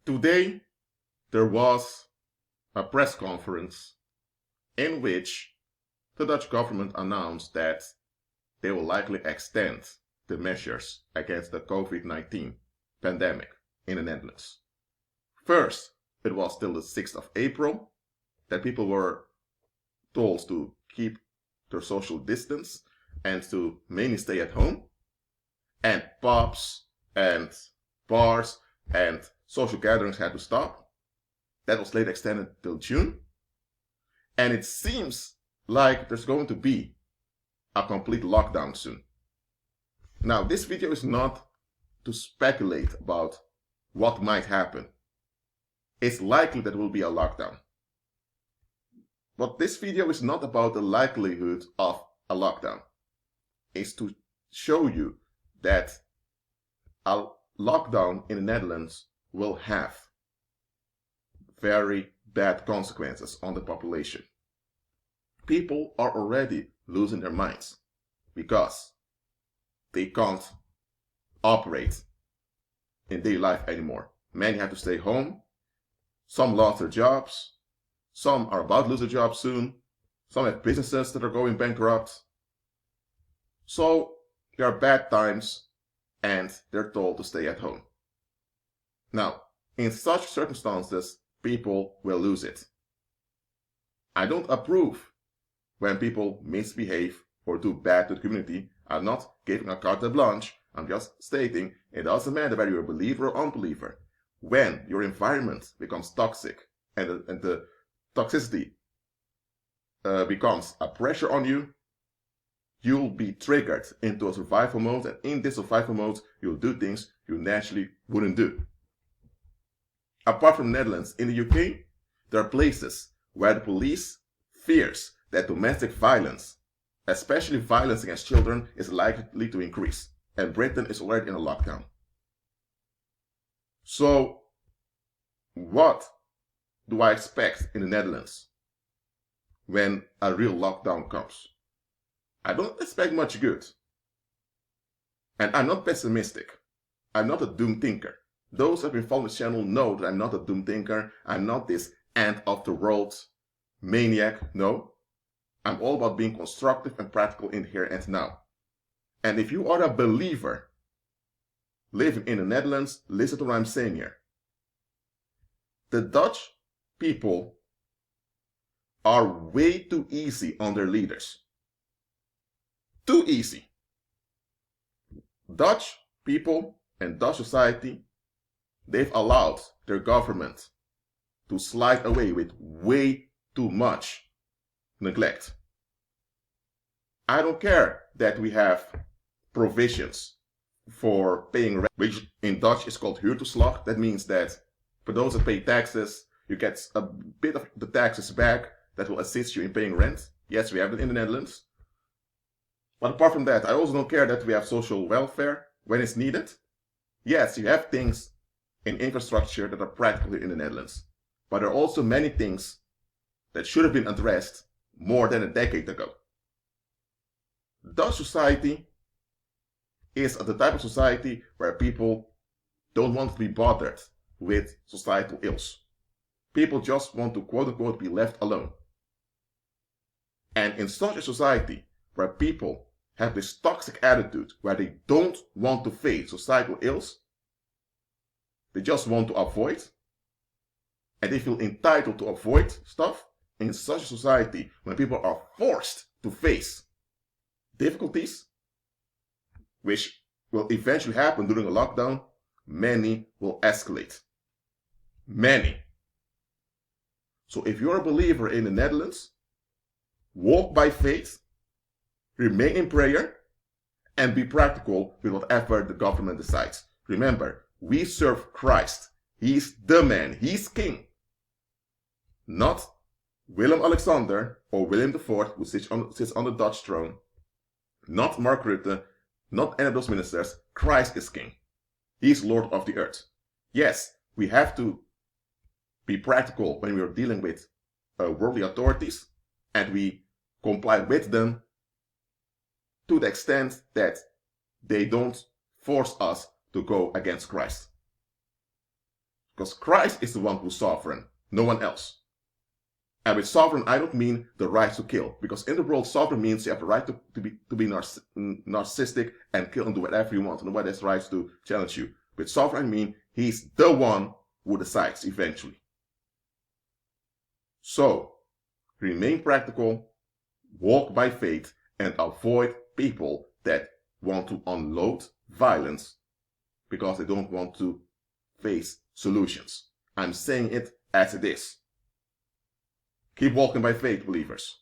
Today, there was a press conference in which the Dutch government announced that they will likely extend the measures against the COVID-19 pandemic in the Netherlands. First, it was till the 6th of April that people were told to keep their social distance and to mainly stay at home. And pubs and bars and social gatherings had to stop. That was later extended till June. And it seems like there's going to be a complete lockdown soon. Now, this video is not to speculate about what might happen. It's likely that there will be a lockdown. But this video is not about the likelihood of a lockdown. It's to show you that a lockdown in the Netherlands will have very bad consequences on the population. People are already losing their minds because they can't operate in daily life anymore. Many have to stay home. Some lost their jobs. Some are about to lose their jobs soon. Some have businesses that are going bankrupt. So there are bad times and they're told to stay at home. Now, in such circumstances, people will lose it. I don't approve when people misbehave or do bad to the community. I'm not giving a carte blanche. I'm just stating it doesn't matter whether you're a believer or unbeliever. When your environment becomes toxic and the toxicity becomes a pressure on you, you'll be triggered into a survival mode, and in this survival mode, you'll do things you naturally wouldn't do. Apart from the Netherlands, in the UK, there are places where the police fears that domestic violence, especially violence against children, is likely to increase. And Britain is already in a lockdown. So, what do I expect in the Netherlands when a real lockdown comes? I don't expect much good. And I'm not pessimistic. I'm not a doom thinker. Those who have been following this channel know that I'm not a doom thinker. I'm not this end of the world maniac. No. I'm all about being constructive and practical in here and now. And if you are a believer living in the Netherlands, listen to what I'm saying here. The Dutch people are way too easy on their leaders. Too easy. Dutch people and Dutch society, they've allowed their government to slide away with way too much neglect. I don't care that we have provisions for paying rent, which in Dutch is called huurtoeslag. That means that for those that pay taxes, you get a bit of the taxes back that will assist you in paying rent. Yes, we have it in the Netherlands. But apart from that, I also don't care that we have social welfare when it's needed. Yes, you have things in infrastructure that are practically in the Netherlands. But there are also many things that should have been addressed more than a decade ago. Dutch society is the type of society where people don't want to be bothered with societal ills. People just want to quote-unquote be left alone. And in such a society where people have this toxic attitude where they don't want to face societal ills, they just want to avoid, and they feel entitled to avoid stuff, in such a society when people are forced to face difficulties, which will eventually happen during a lockdown, many will escalate. Many. So if you're a believer in the Netherlands, walk by faith, remain in prayer, and be practical with whatever the government decides. Remember, we serve Christ. He's the man. He's king. Not Willem-Alexander or William IV, who sits on the Dutch throne. Not Mark Rutte. Not any of those ministers. Christ is king. He's Lord of the earth. Yes, we have to be practical when we are dealing with worldly authorities, and we comply with them to the extent that they don't force us to go against Christ. Because Christ is the one who's sovereign, no one else. And with sovereign, I don't mean the right to kill. Because in the world, sovereign means you have the right to be narcissistic and kill and do whatever you want. And nobody has the right to challenge you. With sovereign, I mean he's the one who decides eventually. So, remain practical, walk by faith, and avoid people that want to unload violence because they don't want to face solutions. I'm saying it as it is. Keep walking by faith, believers.